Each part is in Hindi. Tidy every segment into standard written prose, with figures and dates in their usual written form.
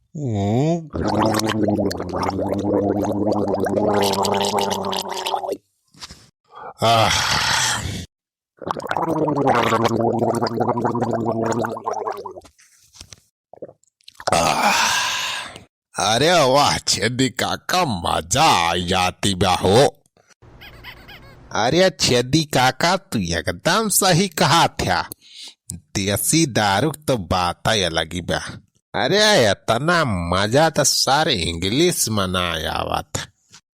आह, आह, अरे वाह छेदी काका मजा आ जाती बा हो। अरे छेदी काका तू एकदम सही कहा था। देसी दारू तो बात ही अलग ही बा। अरे इतना मजा तो सारे इंग्लिश में ना आवत,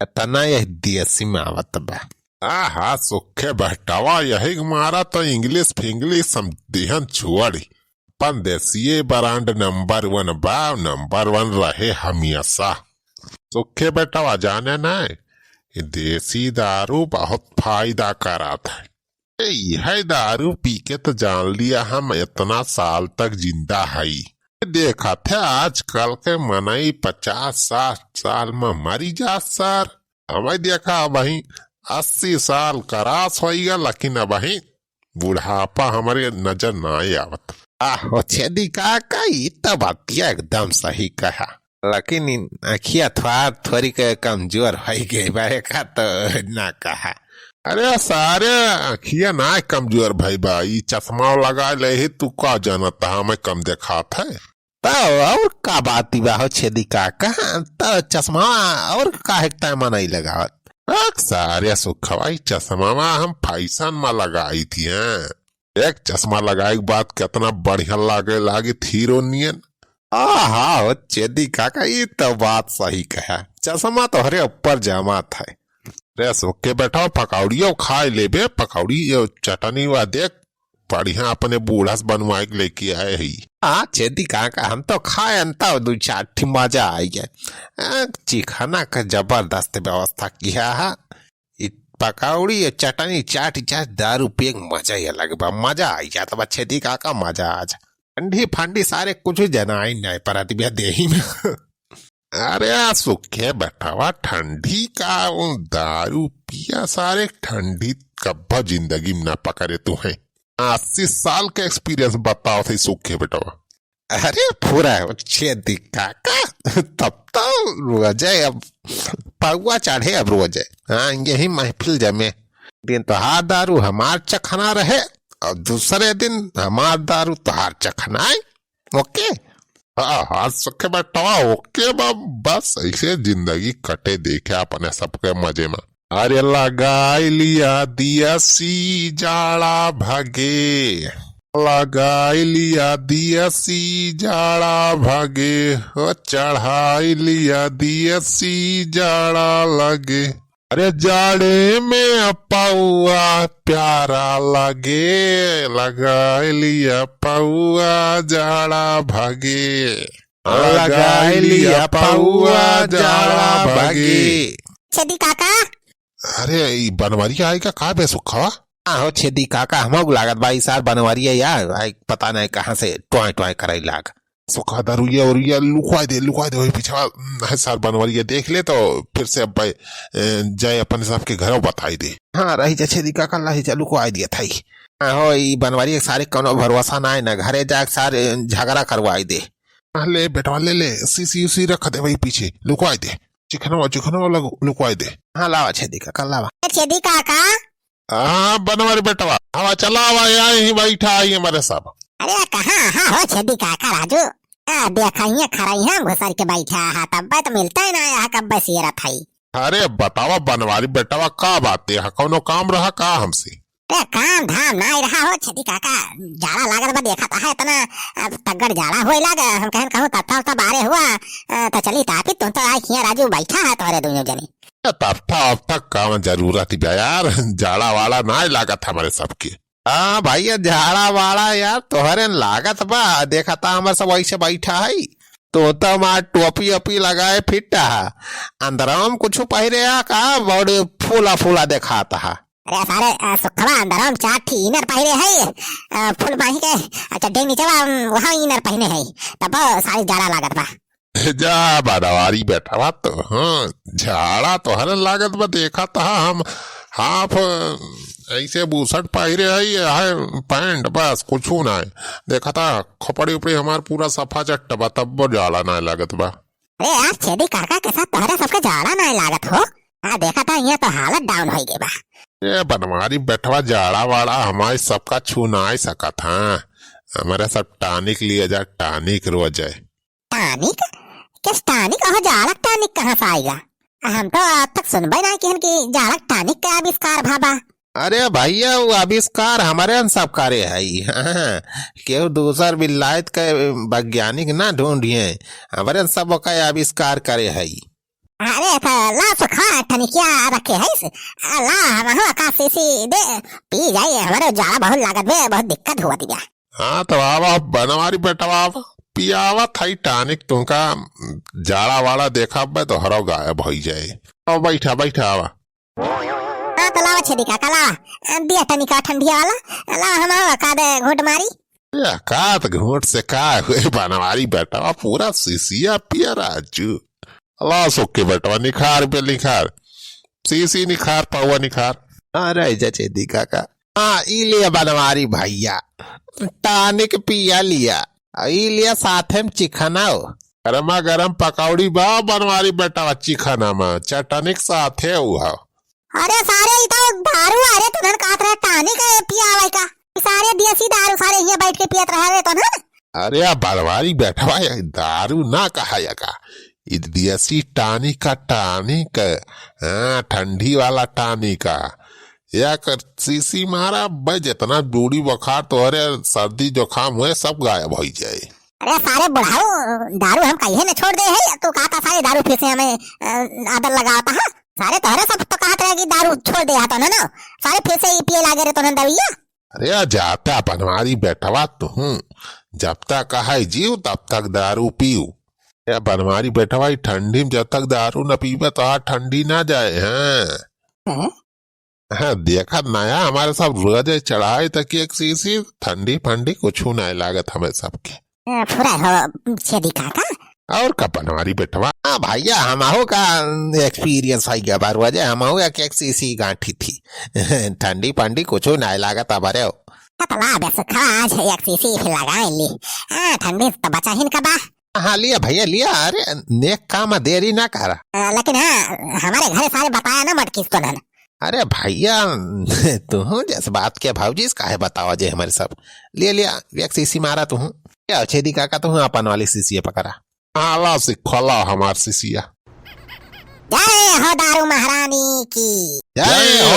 इतना यह देसी में आवत बा। हाँ सुखे बहटावा यही मारा तो इंग्लिश फिंग्लिश समझन छोड़ी। अपन देसी ब्रांड नंबर 1 बा, नंबर 1 रहे हमेशा। सुखे बेटावा जाने ना देसी दारू बहुत फायदा कराता है। यह दारू पी के तो जान लिया हम इतना साल तक जिंदा है। देखा थे आजकल के मनई 50-60 साल में मरी जा सर। हमें देखा वही 80 साल करास होगा, लेकिन अब वही बुढ़ापा हमारे नजर ना आवत। आहो छेदी काका ये तो बातिया एकदम सही कहा, लेकिन अखिया थोड़ी के कमजोर हो गई बारे का तो ना कहा। अरे सारे अखिया ना कमजोर भाई भाई, चश्मा लगा ले ही तू का जानता हमें कम देखा था। तो और का बात हो छेदी काका, तो चश्मा और काहे में नहीं लगावत। सारे सुखवाई चश्मा हम फैशन में लगाई थी। एक चश्मा लगाई बात कितना बढ़िया लागे हीरो नियन। हाँ छेदी काका ये तो बात सही कहा, चश्मा तो हरे ऊपर जमा था। रे सोके बैठा पकौड़ियों खाए लेबे, पकौड़ी चटनी वा देख बढ़िया अपने बूढ़ा से बनवाए लेके आए ही। हाँ छेदी काका हम तो खाए अंता 2-4 मजा आई है। चिखाना का जबरदस्त व्यवस्था किया है। पकौड़ी चटनी चाट दारू पे मजा ही अलग बा, मजा आई जाता बा छेदी काका, मजा आ जा। ठंडी फंडी सारे कुछ जना ही नहीं पर देही में। अरे सुखे बैठावा ठंडी का दारू पिया सारे ठंडी कब्बा जिंदगी में ना पकड़े तू है। 80 साल का एक्सपीरियंस बताओ थे सुखे बेटावा। अरे पूरा छेदी काका तब तो रोजे अब पौवा चढ़े, अब रोजे हाँ यही महफिल जमे। दिन तो हार दारू हमार चखना रहे और दूसरे दिन हमार दारू तुहार चखना है। ओके हाँ सुखे बैठा ओके बस ऐसे जिंदगी कटे देखे अपने सबके मजे में। अरे लगाई लिया देसी जाड़ा भागे, लगाई लिया देसी जाड़ा भागे, हो चढ़ाई लिया देसी जाड़ा लगे। अरे जाड़े में पौआ प्यारा लगे, लगाई लिया पौआ जाड़ा भागे, लगाई लिया पौआ जाड़ा भागे। छेदी काका अरे बनवारी आएगा का बे सुखा। हो छेदी काका हम लागत भाई सार बनवारी है यार, पता नहीं कहाँ से टॉय टॉय कराई लाग। सुखा दारूया और ये लुकवा दे वही पीछे सार बनवारी देख ले तो फिर से अब जाए अपने साहब के घर बताई दे। हाँ रही जा छेदी काका ला जा लुकवा दिया था। हो बनवारी सारे कोनो भरोसा ना है ना, घरे जा सारे झगड़ा करवाई दे। ले बेटा ले सीसी उसी रख दे वही पीछे लुकवा दे, चिकनवा लुकवा दे। हाँ लावा छेदी काका लावा। छेदी काका हाँ बनवारी बेटवा हवा चला हवा यही बैठा आई हमारे साहब। अरे कहाँ हो छेदी काका राजू, देखा खरा घुसर के बैठा है, तब तो मिलता है ना यहाँ कब बस ये रहा। अरे बतावा बनवारी बेटवा का बात है, कोनो काम रहा का हमसे। अरे काम धाम ना रहा हो छेदी काका, जाड़ा लागत बा देखा था इतना तगड़ जाड़ा होए लागा। हम कहूँ तत्ता बारे हुआ तो चली तापी तुम तो आई खिया राजू बैठा है तोरे दोनों जने। तब तक काम जरूरत ही यार, जाड़ा वाला ना लागत हमारे सबके। हाँ भैया झाड़ा वाड़ा यार तोहरे लागत बा, देखा था हमारे सब वैसे बैठा है तो मार टोपी ओपी लगाए फिट है, अंदरम कुछ पहिरे का बॉडी फूला फूला देखाता है। अरे सारे सुखवा अंदरम 4 ठी इनर पहिरे है, फुल बाही के चड्डे नीचे वहाँ इनर पहने है, तब सारी जाड़ा लागत बा। जा बनवारी बैठा तो हाँ झाड़ा तो हर लागत बा, देखा था हम हाफ ऐसे बुसट पहिरे है पैंट बस कुछ ना है। देखा था खोपड़ी उपड़ी हमार पूरा सफा चट्टा बा तब जाला ना लागत बा। अरे यार छेदी काका के साथ तोहरे सबके जाड़ा ना लागत हो। हाँ देखा था यहाँ तो हालत डाउन हो गई बा। ये बनवारी बैठवा जाड़ा वाड़ा हमारे सबका छू ना ही सका था। हमारे सब टानिक लिए जा टानिक रोज जाए। टानिक किस टानिक और जाड़क टानिक कहाँ से आएगा? हम तो आज तक सुनबे ना कि जाड़क टानिक का आविष्कार भाबा। अरे भैया वो आविष्कार हमारे सब करे है। केहू दूसर विलायत के वैज्ञानिक ना ढूंढिए, हमारे सब का आविष्कार करे है। अरे तो ला सुखा टनिकिया रखे है ला हम आकाश से दे पी जाए। हमारे जाड़ा बहुत लागत बे, बहुत दिक्कत हुआ थी। हाँ तो आवा बनवारी बैठवा पियावा थाई टानिक तुमका जाड़ा वाला देखा बे तो हरो गायब हो जाए। अब बैठा बैठा आवा। हाँ तो लावा छेदी काका ला दिया टनिका ठंडिया वाला ला हमारा का दे घूट मारी। का तो घूट से का हुए बनवारी बैठवा पूरा सीसिया पिया राजू। ला सुख के बैठवा निखार पे निखार सीसी निखार पावा निखार। अरे जचेदी काका हाँ इलिया बनवारी भैया टानिक पिया लिया इलिया साथे में चिखना हो। गरमा गरम पकौड़ी बा बनवारी बैठवा चिखना में चटनिक साथे हुआ। अरे सारे तो दारू अरे तुनन कात रहे टानिक पिया आवे का सारे देसी दारू सारे यहाँ बैठ के पियत रहे तो ना। अरे बनवारी बैठवा दारू ना कहा का देसी टानिक का टानिक। हाँ ठंडी वाला टानिक का या कर सीसी मारा भाई जितना बूढ़ी बुखार तो अरे सर्दी जुकाम हुए सब गायब हो जाए। अरे सारे बुढ़ाऊ दारू हम कहीं ना छोड़ दे है तो कहता सारे दारू फिर से हमें आदर लगाता है। सारे तोहरे सब तो कहते रहे कि दारू छोड़ दे तो ना सारे फिर से पिए लागे रे तो ना दविया। अरे जाता बनवारी बैठवा तू जब तक कहा जीव तब तक दारू पीऊ। या बनवारी बैठवा ठंडी में जब तक दारू न पीबे तो ठंडी ना जाए। हाँ हाँ देखा नया हमारे सब रोज चढ़ाए तक एक सीसी ठंडी फंडी कुछ नहीं लागत हमें सबके। पूरा हो छेदी काका और का बनवारी बैठवा हाँ भैया हमाहो का एक्सपीरियंस है गया बार वजह हमाहो एक सीसी गांठी थी ठंडी पंडी कुछ नहीं लागत हमारे हो। तला बस आज एक सीसी फिर लगाए ली। हाँ ठंडी तो बचा ही का बा। हाँ लिया भैया लिया। अरे नेक काम देरी ना करा। लेकिन हाँ हमारे घर सारे बताया ना मटकिस तो ना। अरे भैया तू जैसे बात किया भाऊजी इसका है बताओ जे हमारे सब लिया लिया एक सीसी मारा तू क्या छेदी काका तू अपन वाली सीसी पकड़ा। हाँ ला सिखला हमार सीसिया। जय हो दारू महारानी की जय हो।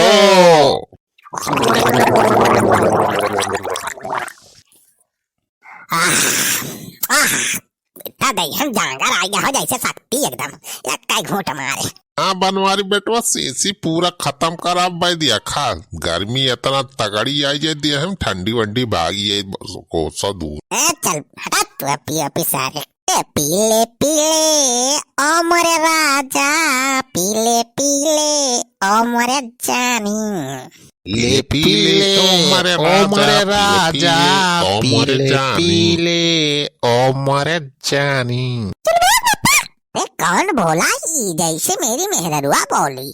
हम जांगर आ गया हो जैसे शक्ति एकदम एक कई घूट मारे। हाँ बनवारी बेटवा सीसी पूरा खत्म करा भाई दिया खा। गर्मी इतना तगड़ी आई जे दिया हम ठंडी वंडी भागी है को सौ दूर। चल हटा तू पी सारे पीले पीले ओ मोरे राजा पीले पीले ओ मोरे जानी ले पीले ओ मोरे राजा पीले पीले ओ मोरे जानी। कौन बोला जैसे मेरी मेहरुआ बोली?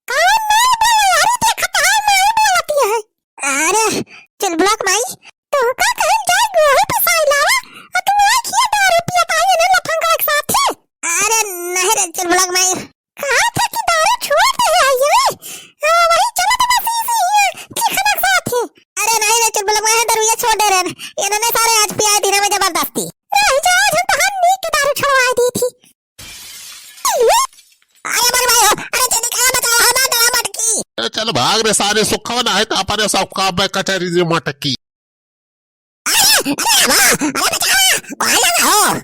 कौन नहीं बोला यार देखा तो है मैं बोलती है। अरे चल ब्लॉक माई तू का कहीं जाए गोही पे साई लावा और तू आई किया दारू पिया ये ना लफंगा एक साथ थे। अरे नहीं रे चल ब्लॉक माई कहा था कि दारू छोड़ दे आई है वही चलो तो बस इसे ठिकाना साथ है। अरे नहीं रे चल ब्लॉक माई दारू ये छोड़ दे रे इन्होंने सारे आज पिया दिन में जबरदस्ती रही जा आज हम तो हम नी के दारू छुड़वा दी थी। चल भाग रे सारे सुखवा ना है तापरे सब का बे कचहरी रे मटकी। अरे